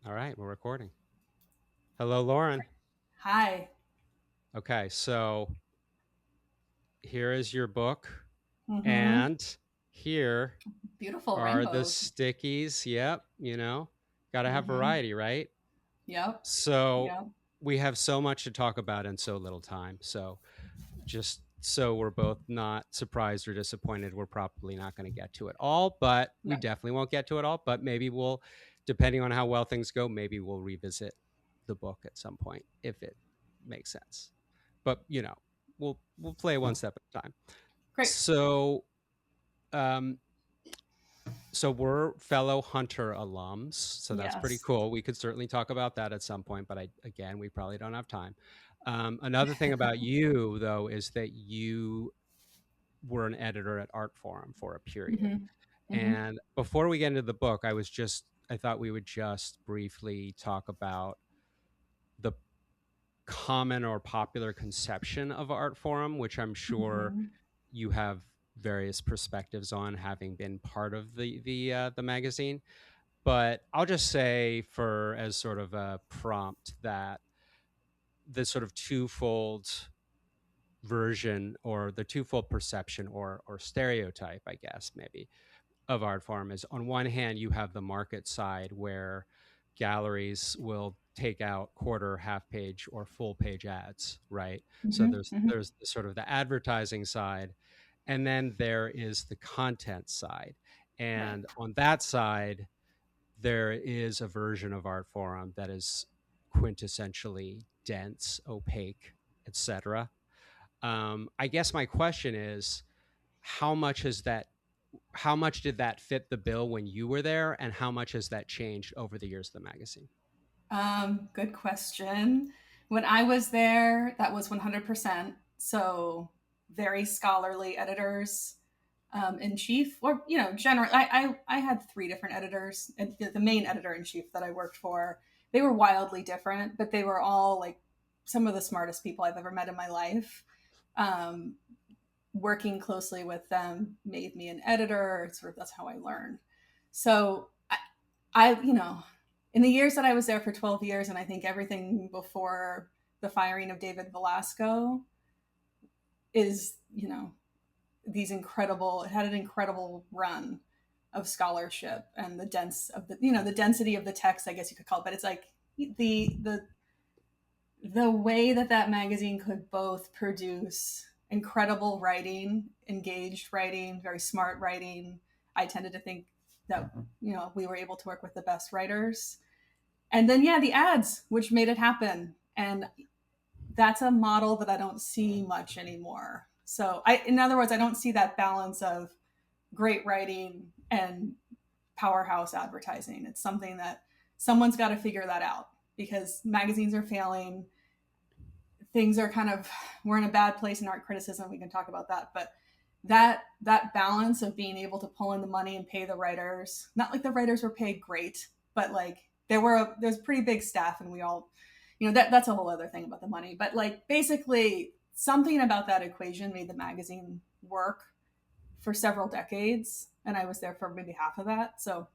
All right, we're recording. Hello, Lauren. Hi. Okay, so here is your book, Mm-hmm. and here Beautiful are the rainbows. stickies. Yep, got to have Mm-hmm. variety, right? Yep. So Yep. we have so much to talk about in so little time. So just so we're both not surprised or disappointed, we're probably not going to get to it all, but we Yep. definitely won't get to it all. But maybe we'll, depending on how well things go, maybe we'll revisit the book at some point if it makes sense. But we'll play one step at a time. Great. So um, so we're fellow Hunter alums, so that's pretty Yes. cool. We could certainly talk about that at some point, but again, we probably don't have time. Another thing about you, though, is that you were an editor at Artforum for a period. Mm-hmm. Mm-hmm. And before we get into the book, I thought we would just briefly talk about the common or popular conception of Artforum, which I'm sure Mm-hmm. you have various perspectives on, having been part of the magazine. But I'll just say, for as sort of a prompt, that the sort of twofold version, or the twofold perception, or stereotype, I guess, maybe, of art form is, on one hand, you have the market side where galleries will take out quarter, half page, or full page ads, right? So Mm-hmm. there's Mm-hmm. there's the sort of the advertising side, and then there is the content side. Right. And on that side, there is a version of art forum that is quintessentially dense, opaque, etc. I guess my question is, how much has that how much did that fit the bill when you were there, and how much has that changed over the years of the magazine? Good question. When I was there, that was 100%. So very scholarly editors in chief, or general. I had three different editors, and the main editor in chief that I worked for, they were wildly different, but they were all like some of the smartest people I've ever met in my life. Um, Working closely with them made me an editor. Sort of that's how I learned. So I in the years that I was there for 12 years, and I think everything before the firing of David Velasco is, these incredible, it had an incredible run of scholarship and the density of the text, I guess you could call it. But it's like the way that that magazine could both produce incredible writing, engaged writing, very smart writing. I tended to think that we were able to work with the best writers, and then the ads, which made it happen. And that's a model that I don't see much anymore. So in other words, I don't see that balance of great writing and powerhouse advertising. It's something that someone's got to figure that out, because magazines are failing. Things are kind of, we're in a bad place in art criticism. We can talk about that, but that balance of being able to pull in the money and pay the writers, not like the writers were paid great, but like there's a pretty big staff, and we all, that's a whole other thing about the money. But like basically something about that equation made the magazine work for several decades, and I was there for maybe half of that. So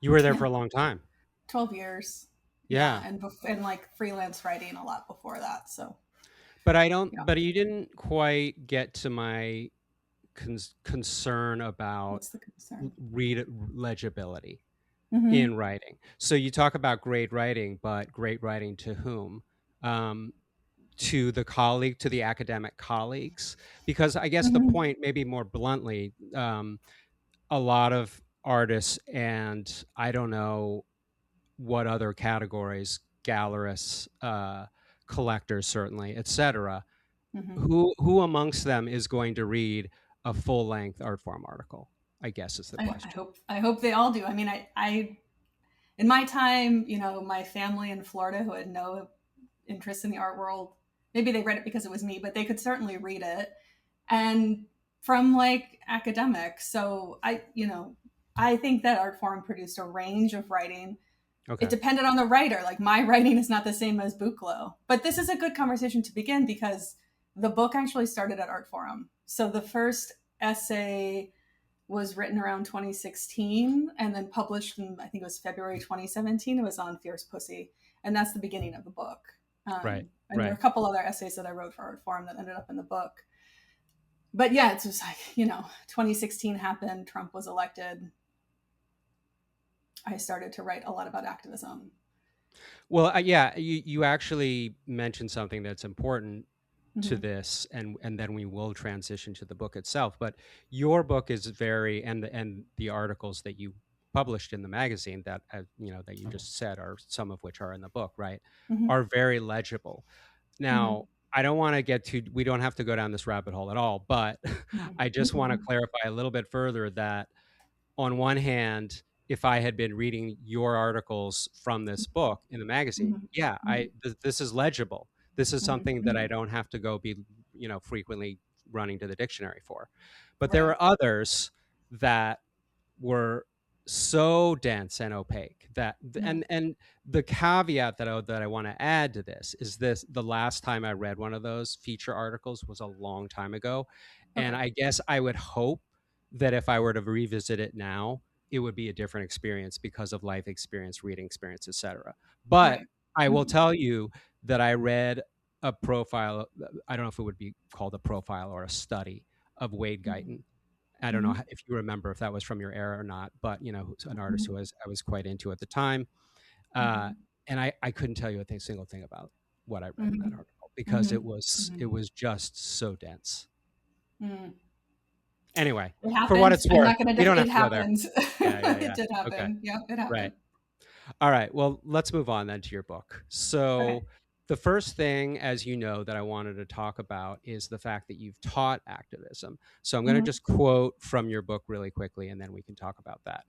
You were there yeah, for a long time. 12 years. Yeah, Yeah. and like freelance writing a lot before that. So But I don't yeah. but you didn't quite get to my concern about What's the concern? read legibility Mm-hmm. in writing. So you talk about great writing, but great writing to whom? Um, to the academic colleagues, because I guess the Mm-hmm. point, maybe more bluntly, a lot of artists, and I don't know what other categories, gallerists, collectors, certainly, etc. Mm-hmm. Who amongst them is going to read a full length art form article? I guess is the question. I hope they all do. I mean, I in my time, my family in Florida who had no interest in the art world, maybe they read it because it was me, but they could certainly read it. And from like academics. So I think that art form produced a range of writing. It Okay. depended on the writer. Like my writing is not the same as Buchloh. But this is a good conversation to begin, because the book actually started at Artforum. So the first essay was written around 2016 and then published in, I think it was February 2017. It was on Fierce Pussy. And that's the beginning of the book. Right. And there are Right. a couple other essays that I wrote for Artforum that ended up in the book. But yeah, it's just like, 2016 happened, Trump was elected. I started to write a lot about activism. Well, yeah, you actually mentioned something that's important to Mm-hmm. this, and then we will transition to the book itself. But your book is very, and the articles that you published in the magazine that that you just said, are some of which are in the book, right, Mm-hmm. are very legible. Mm-hmm. Now, I don't want to get too, we don't have to go down this rabbit hole at all, but I just want to Mm-hmm. clarify a little bit further that, on one hand, if I had been reading your articles from this book in the magazine, yeah, Mm-hmm. this is legible. This is something that Mm-hmm. I don't have to go be, frequently running to the dictionary for. But there Right. are others that were so dense and opaque that, Yeah. and the caveat that I want to add to this is this: the last time I read one of those feature articles was a long time ago, and Okay. I guess I would hope that if I were to revisit it now, it would be a different experience because of life experience, reading experience, etc. But Right. I will Mm-hmm. tell you that I read a profile, I don't know if it would be called a profile or a study, of Wade Guyton. I don't know Mm-hmm. if you remember if that was from your era or not, but who's an artist Mm-hmm. who I was quite into at the time. Uh, Mm-hmm. and I couldn't tell you a single thing about what I read in that Mm-hmm. article because Mm-hmm. it was just so dense. Mm-hmm. Anyway, It for what happened. it's I'm worth, not going we to. don't It have to go there. happened. Yeah, yeah, It yeah. did Okay, happen. Yep, it right. happened. All right. Well, let's move on then to your book. Okay. So, the first thing, as you know, that I wanted to talk about is the fact that you've taught activism. So, I'm going to Mm-hmm. just quote from your book really quickly, and then we can talk about that.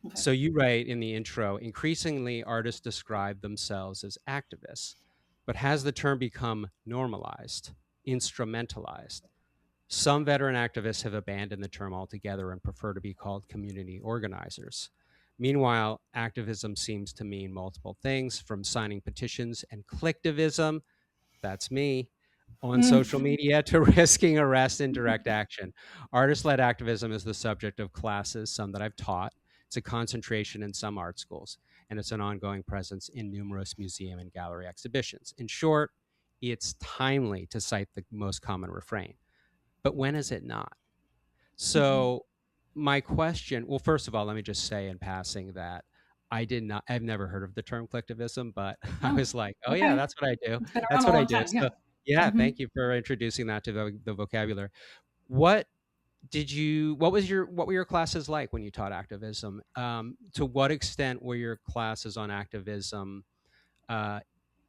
Okay. So, you write in the intro, increasingly artists describe themselves as activists, but has the term become normalized, instrumentalized? Some veteran activists have abandoned the term altogether and prefer to be called community organizers. Meanwhile, activism seems to mean multiple things, from signing petitions and clicktivism, that's me, on social Mm. media, to risking arrest and direct action. Artist led activism is the subject of classes, some that I've taught. It's a concentration in some art schools, and it's an ongoing presence in numerous museum and gallery exhibitions. In short, it's timely to cite the most common refrain. But when is it not? Mhm. So, my question, well, first of all, let me just say in passing that I've never heard of the term collectivism, but I Oh, was like, oh, yeah, okay. that's what I do. It's been That's around a what I long do. time. So, Yeah. yeah, Mhm. thank you for introducing that to the vocabulary. What what were your classes like when you taught activism? To what extent were your classes on activism uh,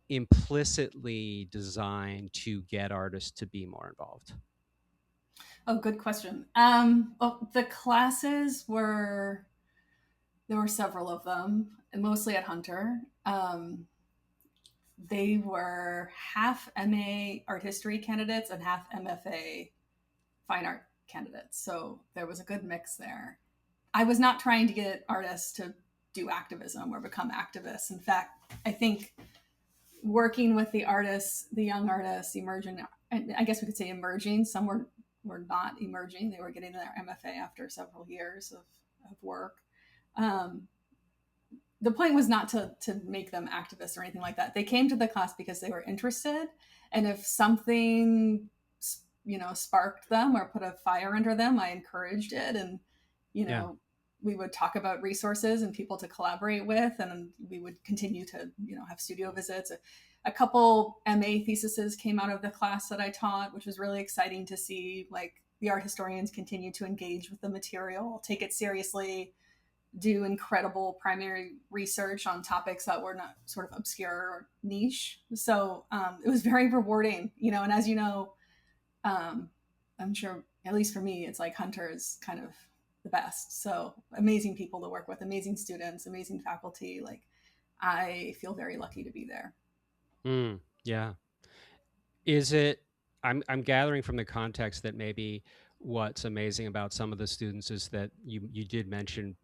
implicitly designed to get artists to be more involved? Oh, good question. Well, the classes were there were several of them, and mostly at Hunter. They were half MA art history candidates and half MFA fine art candidates. So there was a good mix there. I was not trying to get artists to do activism or become activists. In fact, I think working with the artists, the young artists, emerging, I guess we could say emerging. Some were not emerging; they were getting their MFA after several years of work. Um, the point was not to make them activists or anything like that. They came to the class because they were interested, and if something sparked them or put a fire under them, I encouraged it, and you Yeah. know we would talk about resources and people to collaborate with, and we would continue to have studio visits. A couple MA theses came out of the class that I taught, which was really exciting to see. Like the art historians continue to engage with the material, take it seriously, do incredible primary research on topics that were not sort of obscure or niche. So it was very rewarding, and as you know, um, I'm sure, at least for me, it's like Hunter is kind of the best. So amazing people to work with, amazing students, amazing faculty. Like I feel very lucky to be there. Yeah. Is it, I'm gathering from the context that maybe what's amazing about some of the students is that you did mention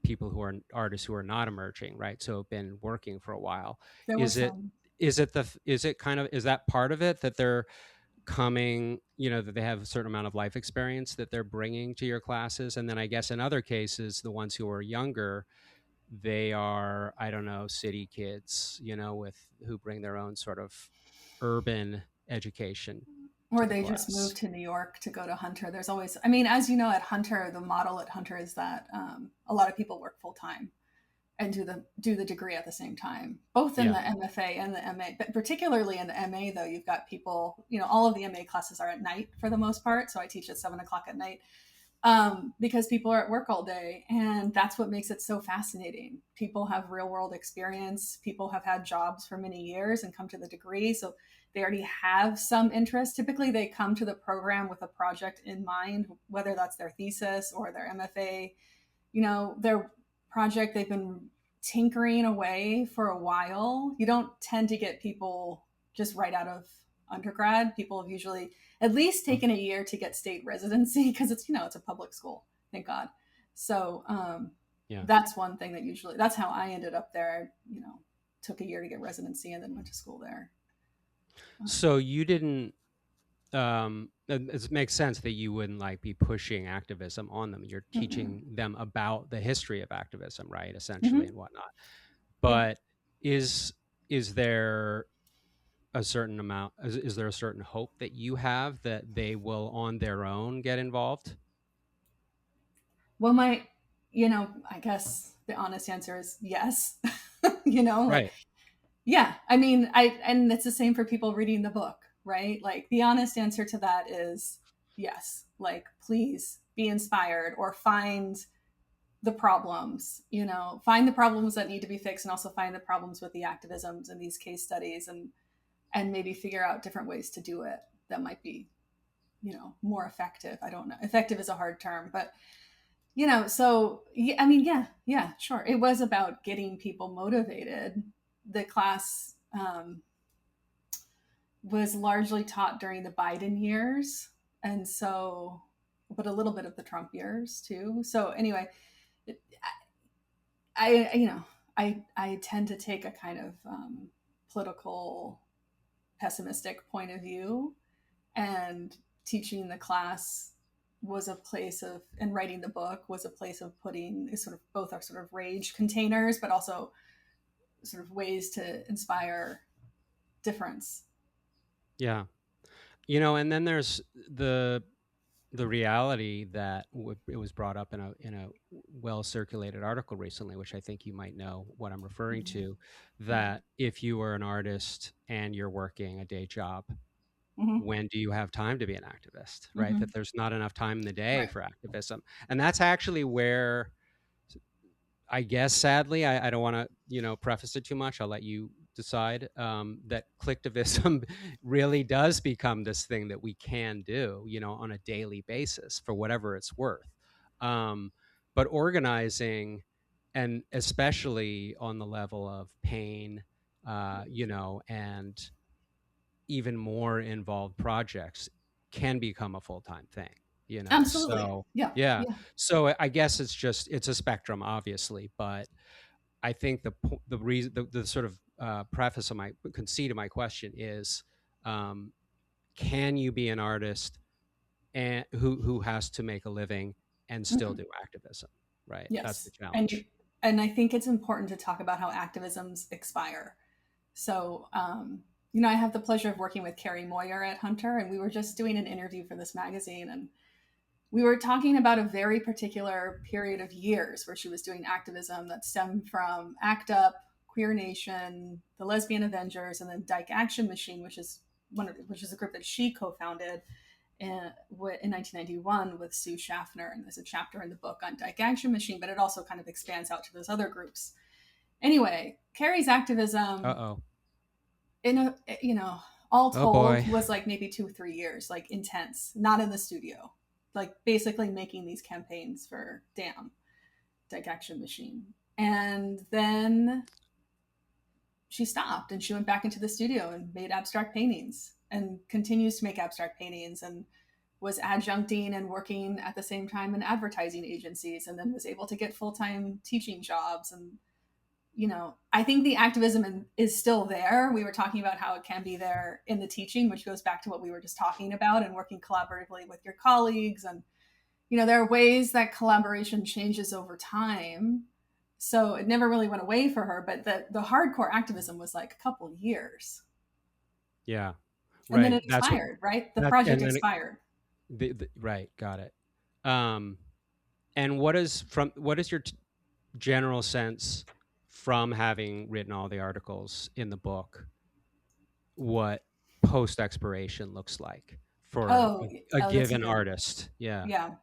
people who are artists who are not emerging, right? So have been working for a while. There were Is it some. is it kind of, is that part of it, that they're coming, that they have a certain amount of life experience that they're bringing to your classes. And then I guess in other cases, the ones who are younger, they are, I don't know, city kids, with who bring their own sort of urban education to Or the they just class. moved to New York to go to Hunter. There's always, I mean, as you know, at Hunter, the model at Hunter is that a lot of people work full time and do the degree at the same time, both in Yeah. the MFA and the MA. But particularly in the MA, though, you've got people. All of the MA classes are at night for the most part. So I teach at 7 o'clock at night, because people are at work all day, and that's what makes it so fascinating. People have real world experience. People have had jobs for many years and come to the degree, so they already have some interest. Typically, they come to the program with a project in mind, whether that's their thesis or their MFA. Their project they've been tinkering away for a while. You don't tend to get people just right out of undergrad. People have usually at least taken a year to get state residency, because it's a public school, thank God. So Yeah. that's one thing that usually, that's how I ended up there. Took a year to get residency and then went to school there. So you didn't, it makes sense that you wouldn't like be pushing activism on them. You're Mm-mm. teaching them about the history of activism, right? Essentially, Mm-hmm. and whatnot. Yeah. But is there a certain amount, is there a certain hope that you have that they will on their own get involved? Well, I guess the honest answer is yes. Like, Right. yeah, I mean, and it's the same for people reading the book, right? Like, the honest answer to that is yes. Like, please be inspired, or find the problems that need to be fixed, and also find the problems with the activisms in these case studies, and maybe figure out different ways to do it that might be, more effective. I don't know. Effective is a hard term, but so yeah, I mean, yeah, yeah, sure. It was about getting people motivated. The class was largely taught during the Biden years, and so, but a little bit of the Trump years too. So anyway, I I tend to take a kind of political, pessimistic point of view, and teaching the class was a place of, and writing the book was a place of putting sort of both our sort of rage containers, but also sort of ways to inspire difference. Yeah. And then there's the the reality that it was brought up in a well circulated article recently, which I think you might know what I'm referring Mm-hmm. to, Yeah. that if you are an artist and you're working a day job, Mm-hmm. when do you have time to be an activist, right? Mm-hmm. That there's not enough time in the day Right. for activism. And that's actually where, I guess, sadly, I don't want to, preface it too much. I'll let you decide, that collectivism really does become this thing that we can do, on a daily basis for whatever it's worth. Um, but organizing, and especially on the level of pain, and even more involved projects, can become a full-time thing. Absolutely. So Yeah. yeah. Yeah. So I guess it's a spectrum, obviously, but I think the reason, the sort of preface of my conceit of my question is, um, can you be an artist and who has to make a living and still Mm-hmm. do activism, right? That's the Yes. And challenge. and I think it's important to talk about how activisms expire. So, I have the pleasure of working with Carrie Moyer at Hunter, and we were just doing an interview for this magazine, and we were talking about a very particular period of years where she was doing activism that stemmed from ACT UP, Queer Nation, the Lesbian Avengers, and then Dyke Action Machine, which is a group that she co-founded in 1991 with Sue Schaffner. And there's a chapter in the book on Dyke Action Machine, but it also kind of expands out to those other groups. Anyway, Carrie's activism, Uh-oh. in all Oh told, boy. was like maybe 2 or 3 years, like intense, not in the studio, like basically making these campaigns for DAM, Dyke Action Machine. And then she stopped and she went back into the studio and made abstract paintings, and continues to make abstract paintings, and was adjuncting and working at the same time in advertising agencies, and then was able to get full-time teaching jobs. And I think the activism is still there. We were talking about how it can be there in the teaching, which goes back to what we were just talking about, and working collaboratively with your colleagues. And, there are ways that collaboration changes over time. So it never really went away for her, but the hardcore activism was like a couple of years. Yeah. And then Right. it That's what expired, right? The that project and then expired. right, got it. And what is your general sense from having written all the articles in the book, what post expiration looks like for Oh, a oh, that's a given good. artist? Yeah. Yeah.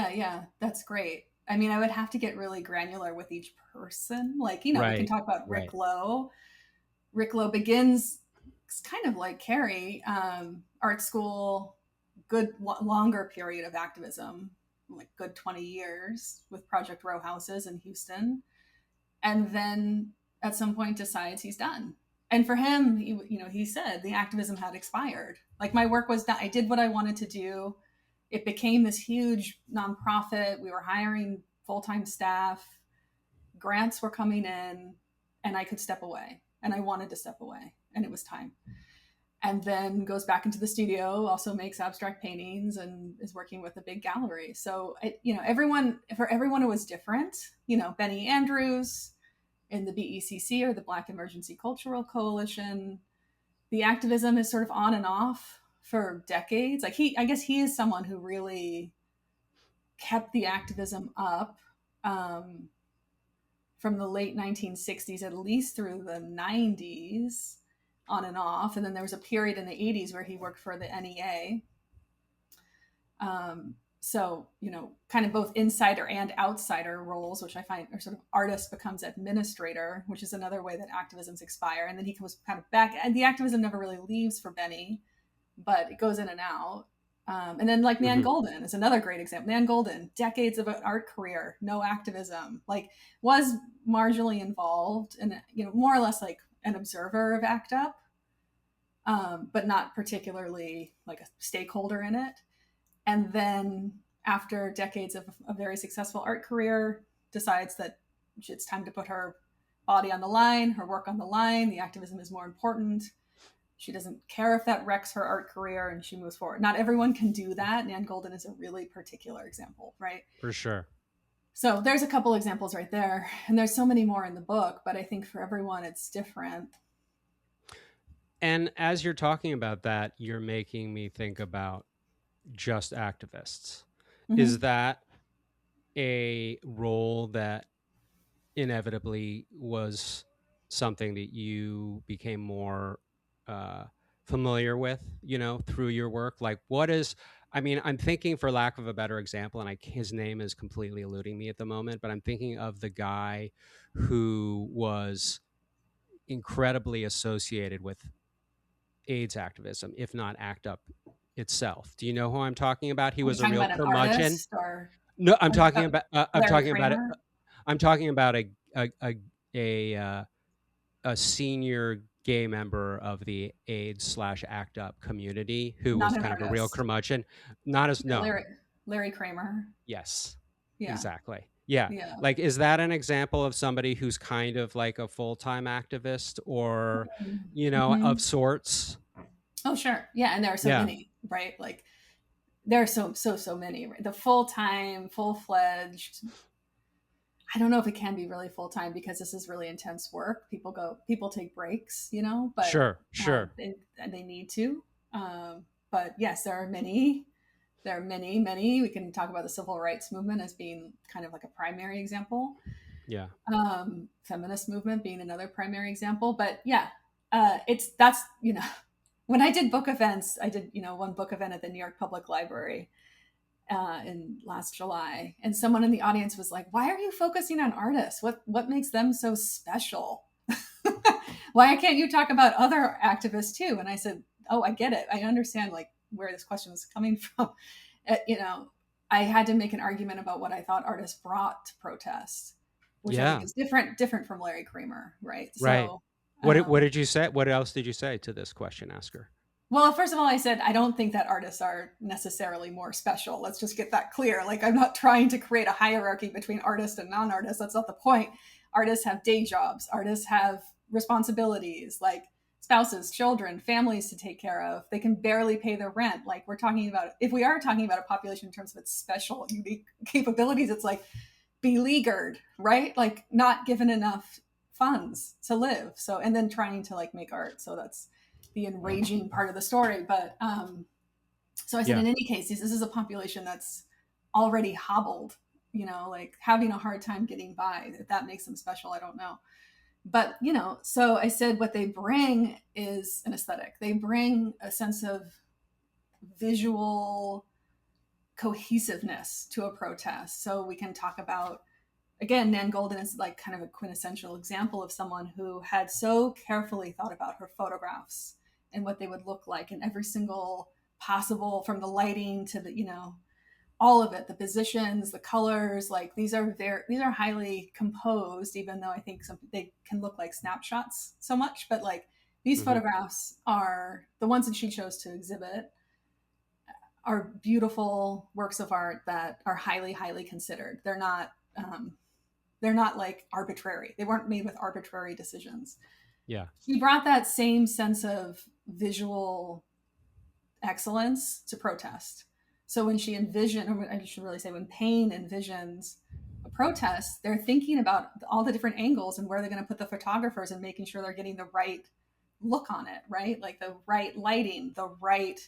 Yeah. That's great. I mean, I would have to get really granular with each person. Like, we can Right. talk about Rick Right. Lowe. Rick Lowe begins kind of like Carrie, art school, good longer period of activism, like good 20 years with Project Row Houses in Houston. And then at some point decides he's done. And for him, he said the activism had expired. Like, my work was done. I did what I wanted to do. It became this huge nonprofit. We were hiring full-time staff. Grants were coming in, and I could step away. And I wanted to step away, and it was time. And then goes back into the studio, also makes abstract paintings, and is working with a big gallery. So, everyone, it was different. Benny Andrews in the BECC, or the Black Emergency Cultural Coalition. The activism is sort of on and off for decades. Like, I guess he is someone who really kept the activism up, from the late 1960s, at least through the 90s, on and off. And then there was a period in the 80s where he worked for the NEA. So, kind of both insider and outsider roles, which I find are sort of artist becomes administrator, which is another way that activisms expire. And then he comes kind of back, and the activism never really leaves for Benny, but it goes in and out. And then, like, Nan Hmm. Golden is another great example. Nan Golden, decades of an art career, no activism, like, was marginally involved and, more or less like an observer of ACT UP, but not particularly like a stakeholder in it. And then, after decades of a very successful art career, decides that it's time to put her body on the line, her work on the line. The activism is more important. She doesn't care if that wrecks her art career, and she moves forward. Not everyone can do that. Nan Golden is a really particular example, right? For sure. So there's a couple examples right there, and there's so many more in the book, but I think for everyone it's different. And as you're talking about that, you're making me think about just activists. Is Mm-hmm. that a role that inevitably was something that you became more uh, familiar with, through your work? Like, I'm thinking, for lack of a better example, and his name is completely eluding me at the moment, but I'm thinking of the guy who was incredibly associated with AIDS activism, if not ACT UP itself. Do you know who I'm talking about? He Are we was a talking real about an curmudgeon. artist, or No, I'm are you talking about about. I'm Larry talking about it. Kramer? I'm talking about a senior gay member of the AIDS/ACT UP community who Not was an kind of a real artist. curmudgeon. Not as Yeah, no. Larry Kramer. Yes, Yeah. exactly. Yeah. Yeah. Like, is that an example of somebody who's kind of like a full-time activist, or, Mm-hmm. of sorts? Oh, sure. Yeah, and there are so Yeah. many, right? Like, there are so many. Right? The full time, full fledged. I don't know if it can be really full time, because this is really intense work. People take breaks, but Sure. Sure. they need to. But yes, there are many. There are many, many. We can talk about the civil rights movement as being kind of like a primary example. Yeah. Feminist movement being another primary example. But yeah, that's when I did book events, I did one book event at the New York Public Library in last July, and someone in the audience was like, "Why are you focusing on artists? What makes them so special? Why can't you talk about other activists too?" And I said, "Oh, I get it. I understand like where this question is coming from. I had to make an argument about what I thought artists brought to protest, which I think Yeah. is different from Larry Kramer, right? Right. So, What did you say? What else did you say to this question asker? well, first of all, I said I don't think that artists are necessarily more special. Let's just get that clear. Like, I'm not trying to create a hierarchy between artist and non-artist. That's not the point. artists have day jobs, artists have responsibilities like spouses, children, families to take care of. They can barely pay their rent. Like we're talking about, if we are talking about a population in terms of its special, unique capabilities, it's like beleaguered, right? Like not given enough funds to live. So, and then trying to like make art. So that's the enraging part of the story. But so I said, Yeah. in any case, this is a population that's already hobbled, you know, like having a hard time getting by. If that makes them special, I don't know. But, you know, so I said what they bring is an aesthetic. They bring a sense of visual cohesiveness to a protest. So we can talk about, again, Nan Golden is like kind of a quintessential example of someone who had so carefully thought about her photographs and what they would look like in every single possible, from the lighting to the, you know, all of it, the positions, the colors, like these are highly composed, even though I think some they can look like snapshots so much. But like these Hmm. photographs are the ones that she chose to exhibit are beautiful works of art that are highly, highly considered. They're not like arbitrary. They weren't made with arbitrary decisions. Yeah. She brought that same sense of visual excellence to protest. So when she envisioned, or I should really say, when Payne envisions a protest, they're thinking about all the different angles and where they're going to put the photographers and making sure they're getting the right look on it, right? Like the right lighting, the right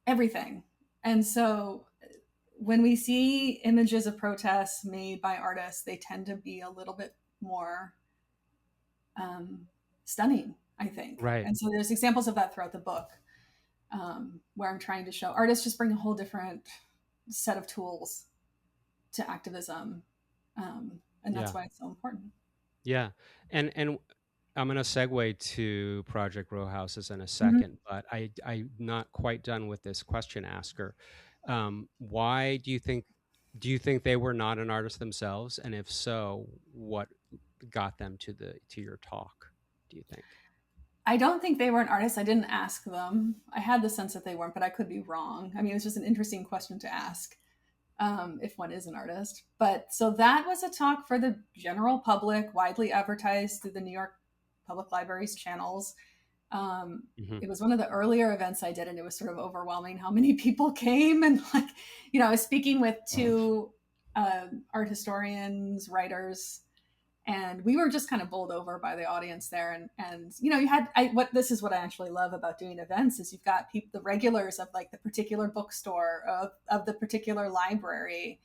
everything. And so when we see images of protests made by artists, they tend to be a little bit more stunning, I think. Right. And so there's examples of that throughout the book, where I'm trying to show artists just bring a whole different set of tools to activism, and that's Yeah. why it's so important. Yeah. And I'm going to segue to Project Row Houses in a Mm-hmm. second, but I'm not quite done with this question asker. Why do you think they were not an artist themselves? And if so, what got them to your talk, do you think? I don't think they were an artist. I didn't ask them. I had the sense that they weren't, but I could be wrong. I mean, it was just an interesting question to ask, if one is an artist. But so that was a talk for the general public, widely advertised through the New York Public Library's channels. Um, Hmm. it was one of the earlier events I did, and it was sort of overwhelming how many people came. And like, you know, I was speaking with two art historians, writers, and we were just kind of bowled over by the audience there. And you know, you had what this is what I actually love about doing events is you've got people, the regulars of like the particular bookstore, of the particular library,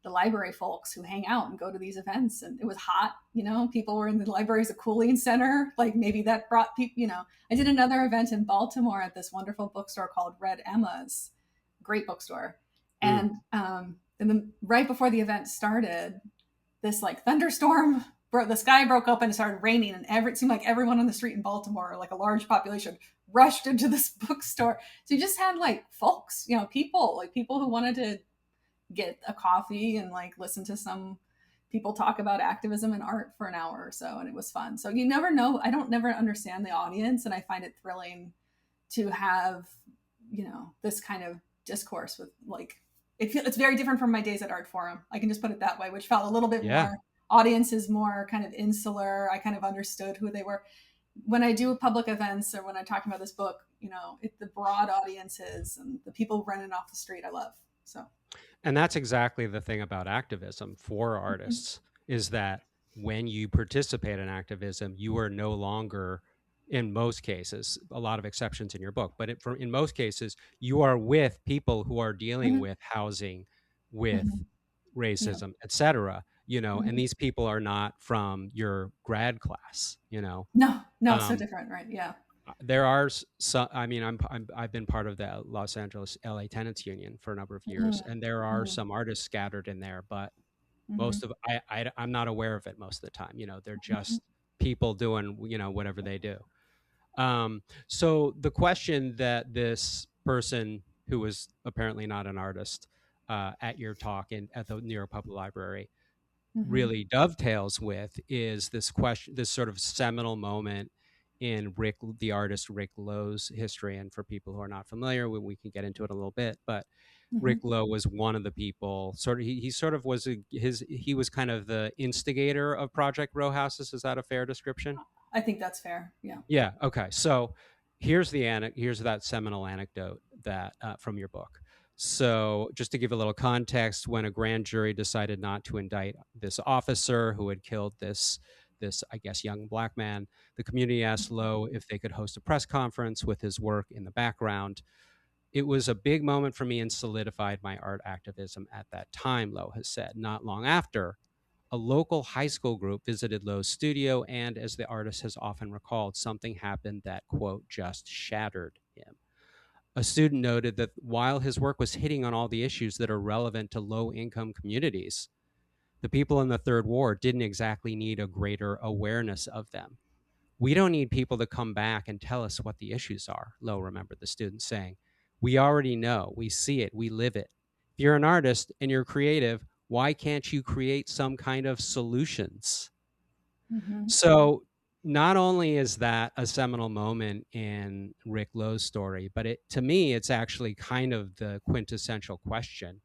the library folks who hang out and go to these events. And it was hot, you know, people were in the library as a cooling center, like maybe that brought people, you know. I did another event in Baltimore at this wonderful bookstore called Red Emma's, great bookstore. Mm. And then right before the event started, this like thunderstorm, the sky broke open and started raining, and it seemed like everyone on the street in Baltimore, like a large population, rushed into this bookstore. So you just had like folks, you know, people who wanted to get a coffee and like listen to some people talk about activism and art for an hour or so, and it was fun. So you never know. I don't never understand the audience, and I find it thrilling to have, you know, this kind of discourse with like it's very different from my days at Artforum. I can just put it that way, which felt a little bit Yeah. more audience is more kind of insular. I kind of understood who they were. When I do public events or when I'm talking about this book, you know, the broad audiences and the people running off the street, I love. So. And that's exactly the thing about activism for Mhm. artists is that when you participate in activism, you are no longer, in most cases, a lot of exceptions in your book, but in most cases, you are with people who are dealing Mhm. with housing, with Mhm. Yeah. racism, etc. You know, and Mhm. these people are not from your grad class. You know, No, no, so um, different, right? Yeah. there are some. I mean, I've been part of the Los Angeles LA Tenants Union for a number of years, Mhm. and there are Mhm. some artists scattered in there, but most Mhm. of I'm not aware of it most of the time. You know, they're Mhm. just people doing whatever they do. So the question that this person who was apparently not an artist at your talk at the New York Public Library Mhm. really dovetails with is this question, this sort of seminal moment in the artist Rick Lowe's history. And for people who are not familiar, we can get into it a little bit, but Rick Mm-hmm. Lowe was one of the people. Sort of, he sort of was he was kind of the instigator of Project Row Houses. Is that a fair description? I think that's fair. Yeah. Yeah. Okay. So here's that seminal anecdote that from your book. So just to give a little context, when a grand jury decided not to indict this officer who had killed this I guess young black man, the community asked Lowe if they could host a press conference with his work in the background. It was a big moment for me and solidified my art activism at that time, Lowe has said. Not long after, a local high school group visited Lowe's studio, and as the artist has often recalled, something happened that, quote, just shattered him. A student noted that while his work was hitting on all the issues that are relevant to low income communities, the people in the third ward didn't exactly need a greater awareness of them. We don't need people to come back and tell us what the issues are, Lowe remembered the student saying. We already know, we see it, we live it. If you're an artist and you're creative, why can't you create some kind of solutions? Mm-hmm. So, not only is that a seminal moment in Rick Lowe's story, but to me, it's actually kind of the quintessential question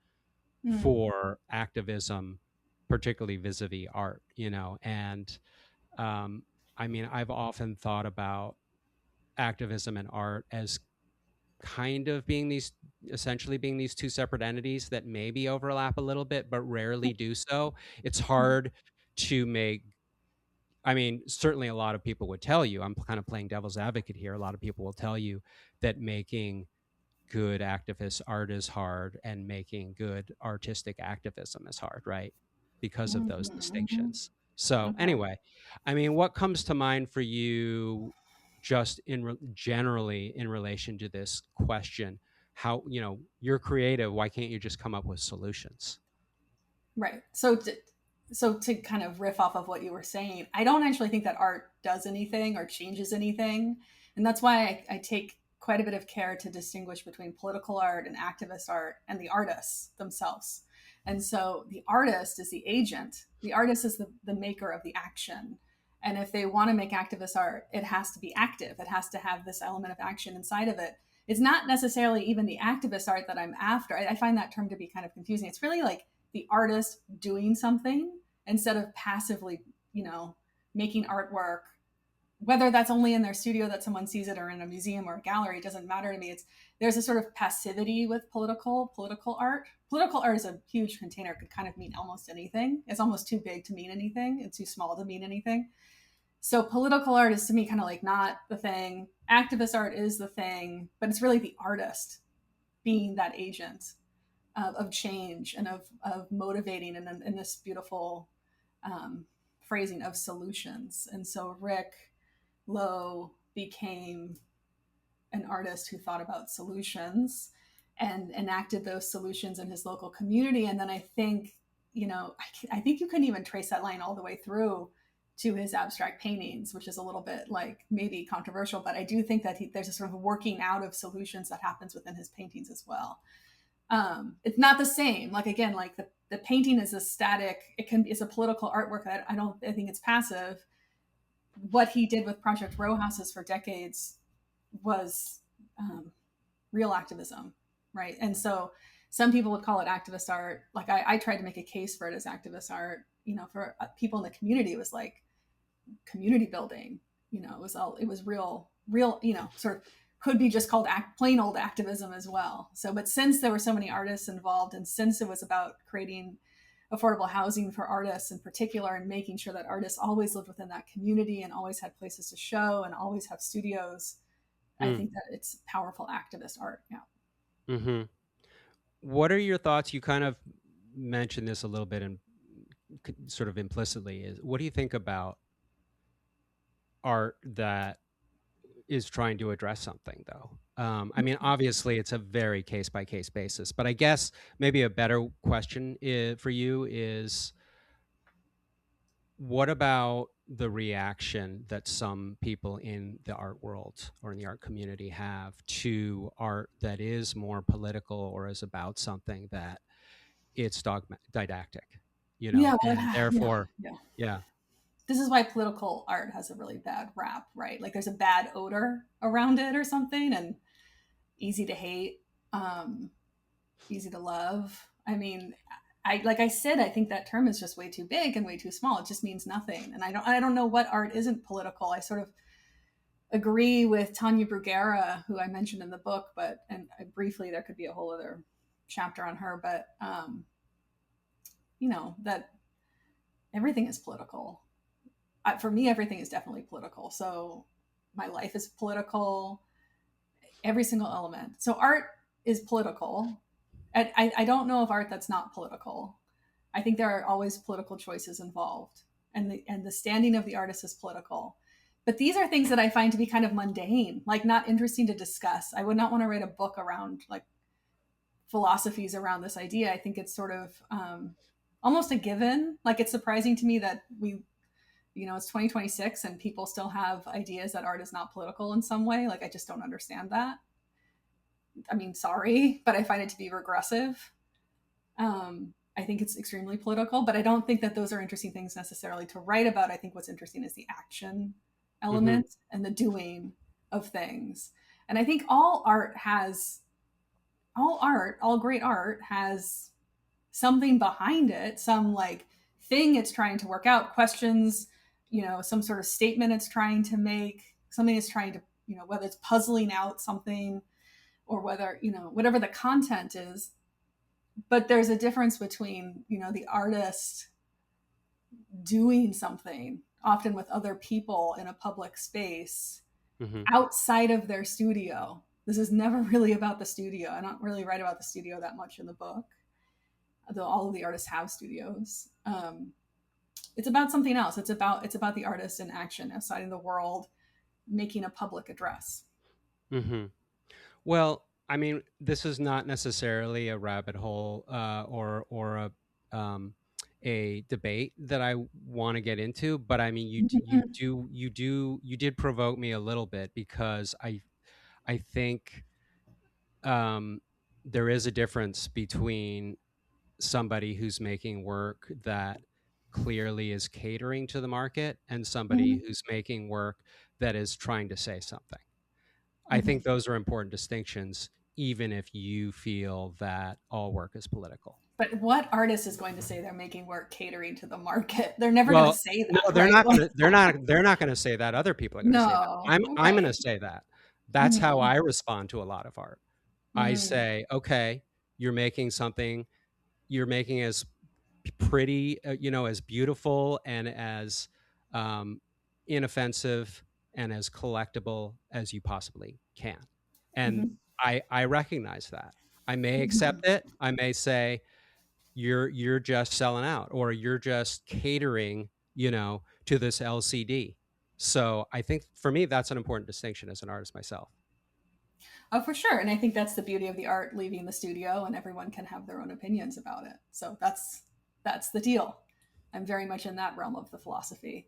Mm. for activism, particularly vis-a-vis art, you know, and um, I mean, I've often thought about activism and art as kind of being these essentially being these two separate entities that maybe overlap a little bit, but rarely do so. It's hard to make. I mean, certainly a lot of people would tell you, I'm kind of playing devil's advocate here. A lot of people will tell you that making good activist art is hard and making good artistic activism is hard, right? Because of those Mm-hmm. distinctions. So, Okay. anyway, I mean, what comes to mind for you just generally in relation to this question? How, you know, you're creative, why can't you just come up with solutions? Right. So to kind of riff off of what you were saying, I don't actually think that art does anything or changes anything, and that's why I take quite a bit of care to distinguish between political art and activist art and the artists themselves. And so the artist is the agent. The artist is the maker of the action. And if they want to make activist art, it has to be active. It has to have this element of action inside of it. It's not necessarily even the activist art that I'm after. I find that term to be kind of confusing. It's really like the artist doing something instead of passively, you know, making artwork, whether that's only in their studio that someone sees it or in a museum or a gallery, it doesn't matter to me. It's there's a sort of passivity with political art. Political art is a huge container. It could kind of mean almost anything. It's almost too big to mean anything. It's too small to mean anything. So political art is to me kind of like not the thing. Activist art is the thing, but it's really the artist being that agent of change and of motivating and in this beautiful phrasing of solutions. And so Rick Lowe became an artist who thought about solutions and enacted those solutions in his local community. And then I think, you know, I think you couldn't even trace that line all the way through to his abstract paintings, which is a little bit like maybe controversial, but I do think that there's a sort of working out of solutions that happens within his paintings as well. It's not the same. Like again, like the painting is a static. It's a political artwork that I think it's passive. What he did with Project Row Houses for decades was um, real activism, right? And so some people would call it activist art. Like I tried to make a case for it as activist art. You know, for people in the community, it was like community building. You know, it was real. You know, sort of could be just called plain old activism as well. So, but since there were so many artists involved, and since it was about creating affordable housing for artists in particular, and making sure that artists always lived within that community and always had places to show and always have studios, I Mm, think that it's powerful activist art. Yeah. hmm What are your thoughts? You kind of mentioned this a little bit and sort of implicitly. Is what do you think about art that is trying to address something, though? I mean, obviously, it's a very case by case basis, but I guess maybe a better question for you is what about the reaction that some people in the art world or in the art community have to art that is more political or is about something that it's didactic, you know, Yeah, well, and yeah, therefore, yeah. yeah. This is why political art has a really bad rap, right? Like there's a bad odor around it or something, and easy to hate. Um, easy to love. I mean, I like I said, I think that term is just way too big and way too small. It just means nothing. And I don't know what art isn't political. I sort of agree with Tanya Bruguera, who I mentioned in the book, but and briefly there could be a whole other chapter on her, but that everything is political. For me, everything is definitely political. So my life is political, every single element. So art is political. I don't know of art that's not political. I think there are always political choices involved, and the standing of the artist is political. But these are things that I find to be kind of mundane, like not interesting to discuss. I would not want to write a book around like philosophies around this idea. I think it's sort of almost a given. Like it's surprising to me that it's 2026 and people still have ideas that art is not political in some way. Like I just don't understand that. I mean, sorry, but I find it to be regressive. I think it's extremely political, but I don't think that those are interesting things necessarily to write about. I think what's interesting is the action Mm-hmm. element and the doing of things. And I think all great art has something behind it, some like thing it's trying to work out, questions, some sort of statement it's trying to make, something it's trying to, whether it's puzzling out something or whether, whatever the content is. But there's a difference between, the artist doing something, often with other people in a public space, Mm-hmm. outside of their studio. This is never really about the studio. I don't really write about the studio that much in the book, though all of the artists have studios. It's about something else. It's about the artist in action outside in the world, making a public address. Mm-hmm. Well, I mean, this is not necessarily a rabbit hole or a debate that I want to get into, but I mean, you did provoke me a little bit because I think um, there is a difference between somebody who's making work that clearly is catering to the market and somebody Mhm. who's making work that is trying to say something. I Mhm. think those are important distinctions, even if you feel that all work is political. But what artist is going to say they're making work catering to the market? They're never going to Well, say no, that, right? Like, they're not gonna say that. Other people are gonna say that. no. I'm Okay. gonna say that. That's how Mhm. I respond to a lot of art. I Mm. say, okay, you're making something, you're making as pretty, as beautiful and as um, inoffensive and as collectible as you possibly can. And Mhm. I recognize that. I may Mhm. accept it. I may say you're just selling out or you're just catering, to this LCD. So I think for me that's an important distinction as an artist myself. Oh, for sure. And I think that's the beauty of the art leaving the studio, and everyone can have their own opinions about it. So that's the deal. I'm very much in that realm of the philosophy.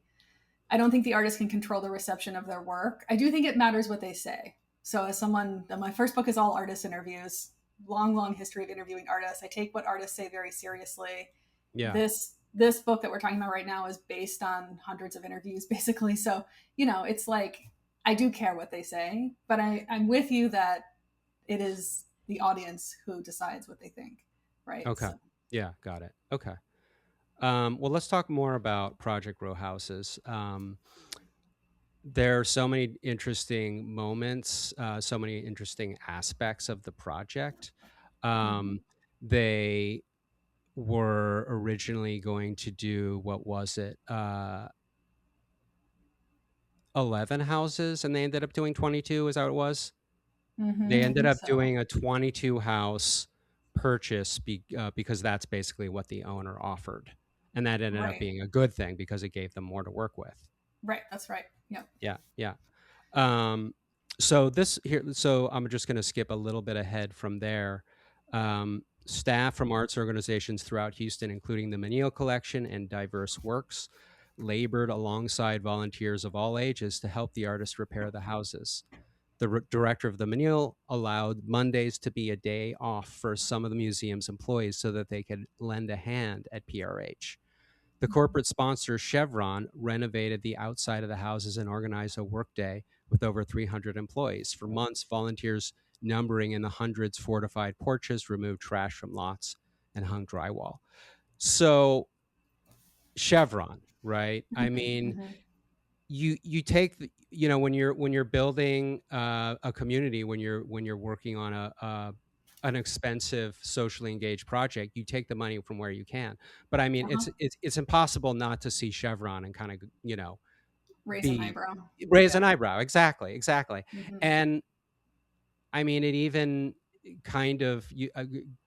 I don't think the artist can control the reception of their work. I do think it matters what they say. So as someone, my first book is all artist interviews, long, long history of interviewing artists. I take what artists say very seriously. Yeah. This book that we're talking about right now is based on hundreds of interviews, basically. So it's like I do care what they say, but I'm with you that it is the audience who decides what they think, right? Okay. So. Yeah, got it. Okay. Well, let's talk more about Project Row Houses. There are so many interesting moments, so many interesting aspects of the project. Mhm. Um, they were originally going to do, what was it, 11 houses, and they ended up doing 22. Is that what it was? They I ended think up so. doing a 22 house purchase because that's basically what the owner offered. And that ended up Right. being a good thing because it gave them more to work with. Right. That's right. Yep. Yeah, yeah. Um, so I'm just going to skip a little bit ahead from there. Staff from arts organizations throughout Houston, including the Menil Collection and Diverse Works, labored alongside volunteers of all ages to help the artist repair the houses. The director of the Menil allowed Mondays to be a day off for some of the museum's employees so that they could lend a hand at PRH. The corporate sponsor Chevron renovated the outside of the houses and organized a workday with over 300 employees. For months, volunteers numbering in the hundreds, fortified porches, removed trash from lots, and hung drywall. So Chevron, right? I mean, Mhm. you take when you're building a community, when you're working on an expensive socially engaged project, you take the money from where you can. But I mean, Uh-huh. it's impossible not to see Chevron and kind of Raise an be eyebrow. raise Yeah. an eyebrow. Exactly. Mhm. And I mean, it even kind of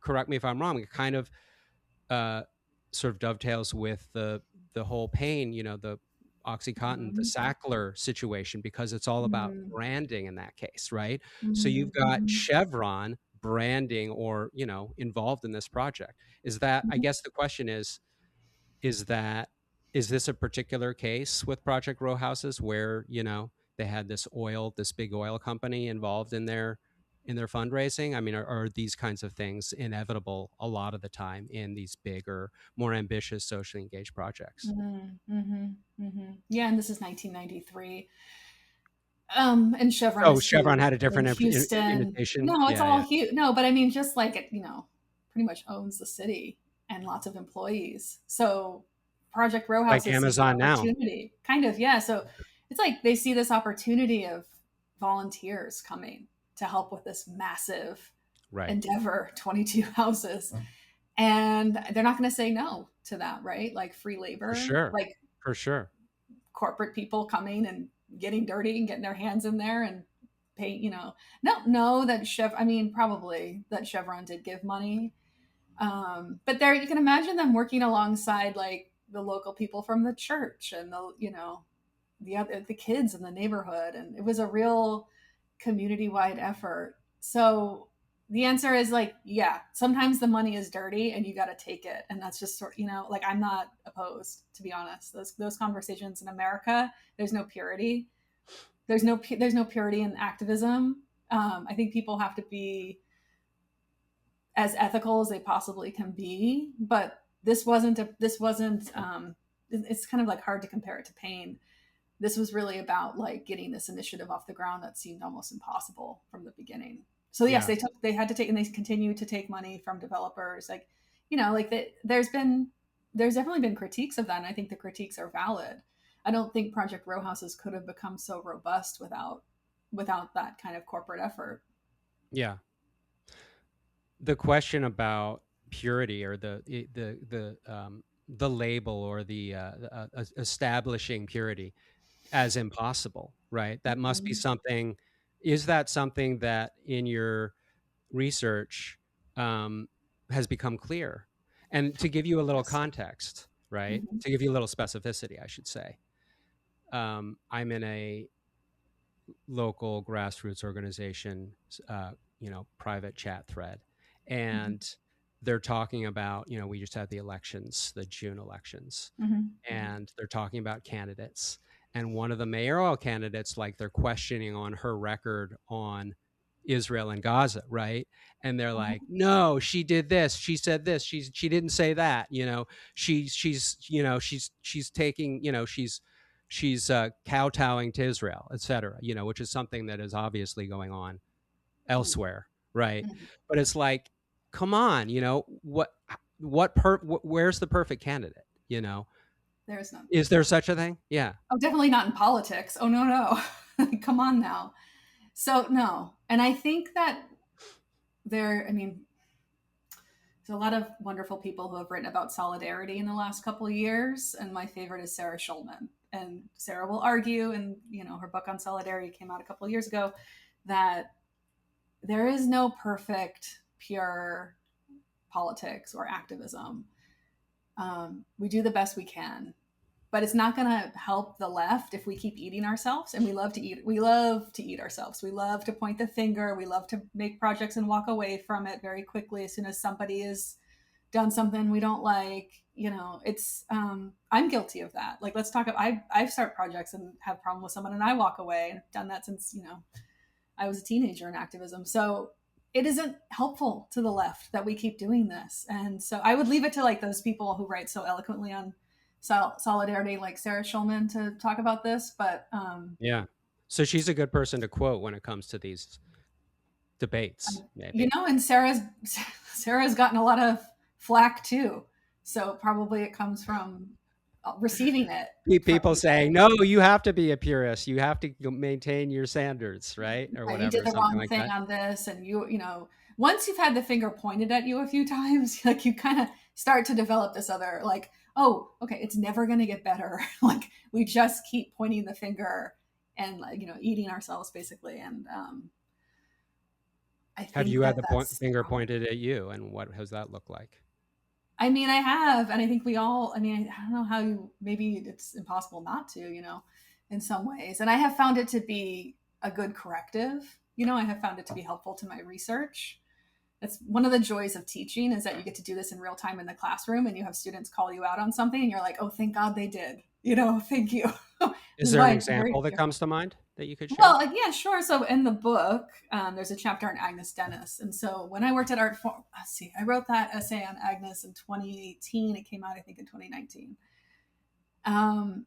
correct me if I'm wrong. It kind of uh, sort of dovetails with the whole pain, the OxyContin, the Mhm. Sackler situation, because it's all about Mhm. branding in that case, right? So you've Mhm. got Mhm. Chevron branding or involved in this project. Is that, I Mhm. guess the question is that is this a particular case with Project Row Houses where they had this big oil company involved in their fundraising? I mean, are these kinds of things inevitable a lot of the time in these bigger, more ambitious, socially engaged projects? Mhm. Mhm. Mhm. Yeah, and this is 1993. And Chevron Oh, is Chevron huge had a in different Houston. invitation. No, it's Yeah, all yeah. huge. No, but I mean, just like it, pretty much owns the city and lots of employees. So Project Row Like Houses sees an Amazon now. opportunity, kind of, yeah. So it's like they see this opportunity of volunteers coming to help with this massive Right. endeavor, 22 houses, and they're not going to say no to that, right? Like free For labor, sure. like For sure. corporate people coming and getting dirty and getting their hands in there and pay, no, no, that I mean, probably that Chevron did give money. But there, you can imagine them working alongside like the local people from the church and the kids in the neighborhood. And it was a real community wide effort. So the answer is like, yeah, sometimes the money is dirty and you got to take it. And that's just like I'm not opposed, to be honest. Those conversations in America, there's no purity. There's no purity in activism. I think people have to be as ethical as they possibly can be, but it's kind of like hard to compare it to pain. This was really about like getting this initiative off the ground that seemed almost impossible from the beginning. So yes, Yeah. they had to take, and they continue to take money from developers. Like, like there's definitely been critiques of that, and I think the critiques are valid. I don't think Project Row Houses could have become so robust without that kind of corporate effort. Yeah. The question about purity or the label or the establishing purity as impossible, right? That must be Mhm. something. Is that something that in your research um, has become clear? And to give you a little Yes. context, right? Mhm. To give you a little specificity, I should say. I'm in a local grassroots organization, private chat thread, Mhm. and they're talking about, we just had the elections, the June elections, Mhm. Mhm. and they're talking about candidates. And one of the mayoral candidates, like they're questioning on her record on Israel and Gaza, right? And they're like, Uh-huh. no, she did this, she said this, she didn't say that, she's taking, she's kowtowing to Israel, etc. Which is something that is obviously going on Mhm. elsewhere, right? Mhm. But it's like, come on, where's the perfect candidate? There is none. Is there such a thing? Yeah. Oh, definitely not in politics. Oh, no, no. Come on now. So, no. And I think that I mean, there's a lot of wonderful people who have written about solidarity in the last couple of years. And my favorite is Sarah Schulman. And Sarah will argue, and, her book on solidarity came out a couple of years ago, that there is no perfect, pure politics or activism. We do the best we can, but it's not going to help the left if we keep eating ourselves. And we love to eat ourselves. We love to point the finger. We love to make projects and walk away from it very quickly as soon as somebody has done something we don't like. It's I'm guilty of that. Like, let's talk about, I start projects and have a problem with someone and I walk away, and I've done that since I was a teenager in activism. So it isn't helpful to the left that we keep doing this. And so I would leave it to like those people who write so eloquently on solidarity, like Sarah Schulman, to talk about this. But Yeah. So she's a good person to quote when it comes to these. debates, You maybe. know, and Sarah's gotten a lot of flack too. So probably it comes from receiving it from People people. saying, "No, you have to be a purist. You have to maintain your standards," right? Or You did whatever, the something wrong like thing that. on this, and you know, once you've had the finger pointed at you a few times, like you kind of start to develop this other like, oh, okay, it's never going to get better. Like we just keep pointing the finger and like, you know, eating ourselves basically. And I Have think you had that the that's the finger problem. pointed at you, and what has that looked like? I mean, I have, and I think we all. I mean, I don't know how you. Maybe it's impossible not to, you know, in some ways. And I have found it to be a good corrective. You know, I have found it to be helpful to my research. That's one of the joys of teaching is that you get to do this in real time in the classroom, and you have students call you out on something, and you're like, oh, thank God they did. You know, thank you. Is This is there an why I'm very example that careful. comes to mind that you could Well, share? yeah, sure. So in the book, there's a chapter on Agnes Dennis, and so when I worked at Artforum, let's see, I wrote that essay on Agnes in 2018. It came out, I think, in 2019. Um,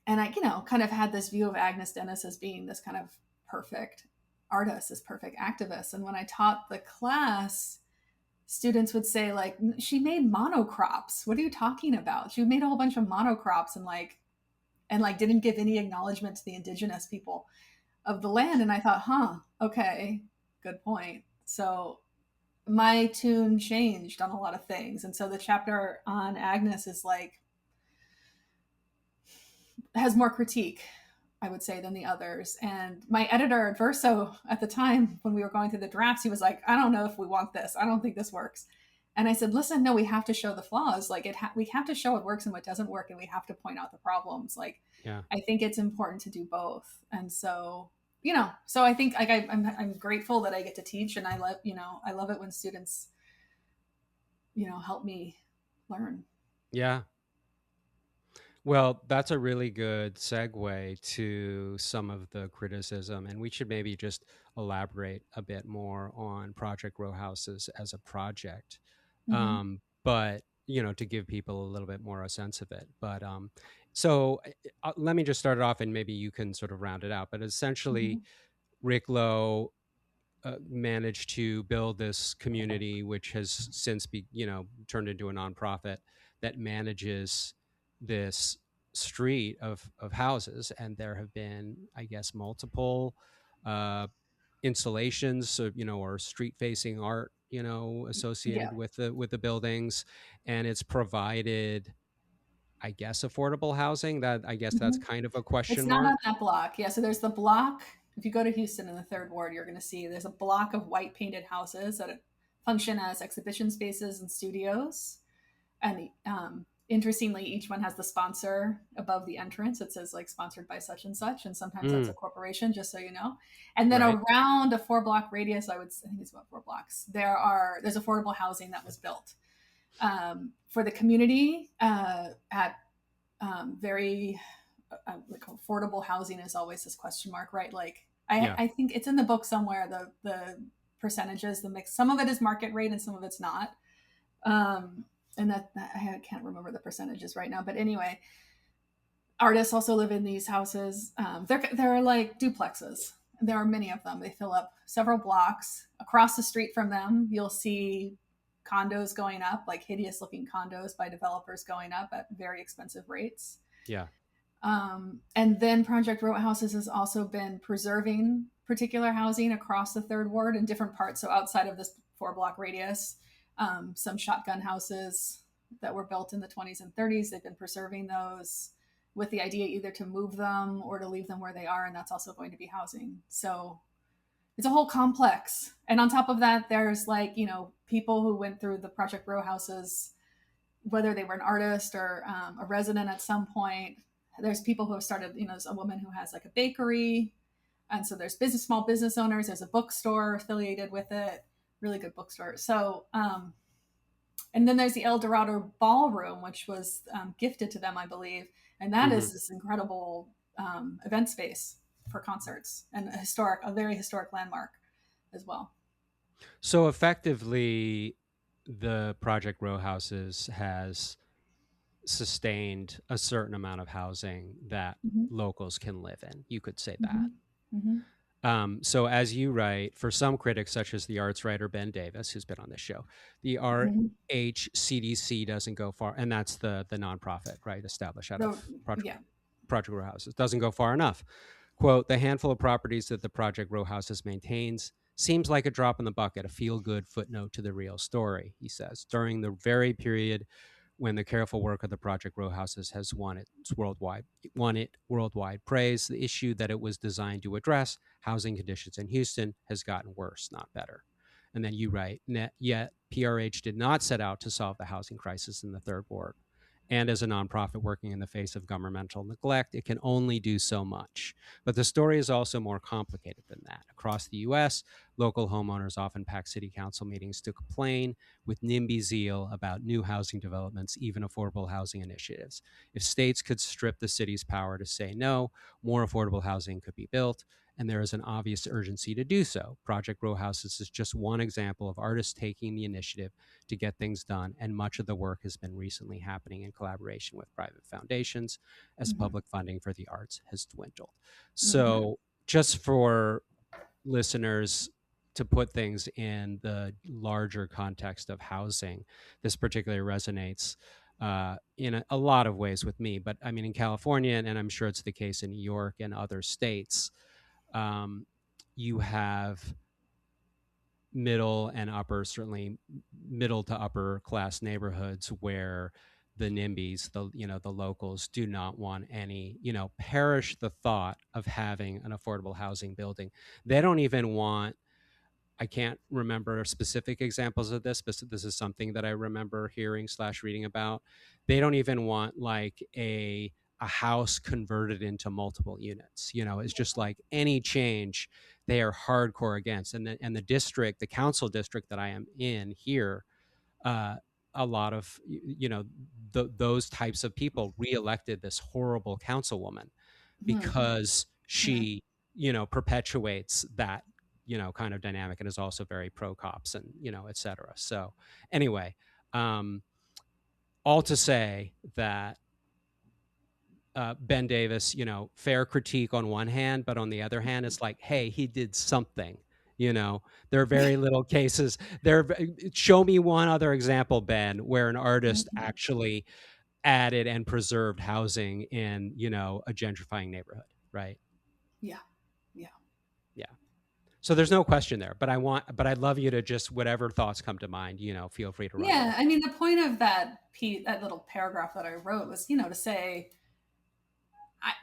and I, you know, kind of had this view of Agnes Dennis as being this kind of perfect artist, this perfect activist. And when I taught the class, students would say like, she made monocrops. What are you talking about? She made a whole bunch of monocrops and like didn't give any acknowledgement to the indigenous people of the land. And I thought, huh, okay, good point. So my tune changed on a lot of things. And so the chapter on Agnes is like, has more critique, I would say, than the others. And my editor at Verso at the time, when we were going through the drafts, he was like, I don't know if we want this. I don't think this works. And I said, listen, no, we have to show the flaws. Like we have to show what works and what doesn't work, and we have to point out the problems. Like Yeah. I think it's important to do both. And so, you know, so I think like I'm grateful that I get to teach, and I love, you know, I love it when students, you know, help me learn. Yeah. Well, that's a really good segue to some of the criticism, and we should maybe just elaborate a bit more on Project Row Houses as a project. Mm-hmm. But to give people a little bit more a sense of it. But so let me just start it off, and maybe you can sort of round it out. But Mm-hmm. essentially, Rick Lowe managed to build this community, which has since turned into a nonprofit that manages this street of houses, and there have been, I guess, multiple uh, installations, or street facing art, associated Yeah. with the buildings, and it's provided, I guess, affordable housing. That, I guess, that's Mm-hmm. kind of a It's question not mark. on that block. Yeah, so there's the block. If you go to Houston in the third ward, you're going to see there's a block of white painted houses that function as exhibition spaces and studios. And interestingly, each one has the sponsor above the entrance. It says like sponsored by such and such, and sometimes that's a Mm, corporation, just so you know. And then right. around a 4 block radius, I think it's about 4 blocks. There's affordable housing that was built for the community at very like affordable housing is always this question mark, right? Like Yeah. I think it's in the book somewhere the percentages, the mix. Some of it is market rate and some of it's not. Um, and that I can't remember the percentages right now, but anyway, artists also live in these houses. They're like duplexes. There are many of them. They fill up several blocks. Across the street from them, you'll see condos going up, like hideous looking condos by developers going up at very expensive rates. Yeah. And then Project Row Houses has also been preserving particular housing across the third ward in different parts. So outside of this 4 block radius, some shotgun houses that were built in the 20s and 30s, they've been preserving those with the idea either to move them or to leave them where they are. And that's also going to be housing. So it's a whole complex. And on top of that, there's like, you know, people who went through the Project Row Houses, whether they were an artist or a resident at some point. There's people who have started, you know, there's a woman who has like a bakery. And so there's small business owners. There's a bookstore affiliated with it, really good bookstore. So, and then there's the El Dorado Ballroom, which was gifted to them, I believe. And that Hmm. is this incredible event space for concerts and a very historic landmark as well. So effectively, the Project Row Houses has sustained a certain amount of housing that Mm-hmm. locals can live in. You could say Mm-hmm. that. Mm-hmm. So, as you write, for some critics, such as the arts writer Ben Davis, who's been on this show, the Mm-hmm. RHCDC doesn't go far, and that's the nonprofit, right, established out of The, Project yeah. Project Row Houses, doesn't go far enough. Quote: "The handful of properties that the Project Row Houses maintains seems like a drop in the bucket, a feel-good footnote to the real story," he says. During the very period when the careful work of the Project Row Houses has won it worldwide praise, the issue that it was designed to address, housing conditions in Houston, has gotten worse, not better. And then you write, yet PRH did not set out to solve the housing crisis in the third ward. And as a nonprofit working in the face of governmental neglect, it can only do so much. But the story is also more complicated than that. Across the US, local homeowners often pack city council meetings to complain with NIMBY zeal about new housing developments, even affordable housing initiatives. If states could strip the city's power to say no, more affordable housing could be built, and there is an obvious urgency to do so. Project Row Houses is just one example of artists taking the initiative to get things done, and much of the work has been recently happening in collaboration with private foundations as Mm-hmm. public funding for the arts has dwindled. Mm-hmm. So, just for listeners to put things in the larger context of housing, this particularly resonates in a lot of ways with me. But I mean, in California, and I'm sure it's the case in New York and other states, um, you have middle and upper, certainly middle to upper class neighborhoods where the NIMBYs, the locals, do not want any, perish the thought of having an affordable housing building. They don't even want, I can't remember specific examples of this, but this is something that I remember hearing slash reading about. They don't even want like a house converted into multiple units. It's just like any change they are hardcore against. And the district, the council district that I am in here, uh, a lot of those types of people reelected this horrible councilwoman Mm-hmm. because Yeah. she perpetuates that kind of dynamic, and is also very pro cops and et cetera. So anyway, um all to say that Ben Davis, fair critique on one hand, but on the other hand, it's like, hey, he did something. There are very little cases. Show me one other example, Ben, where an artist Mm-hmm. actually added and preserved housing in, a gentrifying neighborhood, right? Yeah. Yeah. Yeah. So there's no question there, but I'd love you to just whatever thoughts come to mind, feel free to run with Yeah. them. I mean, the point of that little paragraph that I wrote was, to say,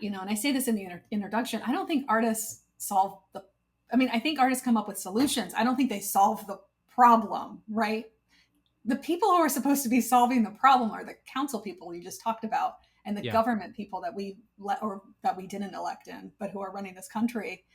and I say this in the introduction, I don't think artists solve the, I mean, I think artists come up with solutions. I don't think they solve the problem, right? The people who are supposed to be solving the problem are the council people you just talked about and the Yeah. government people that we let or that we didn't elect in, but who are running this country.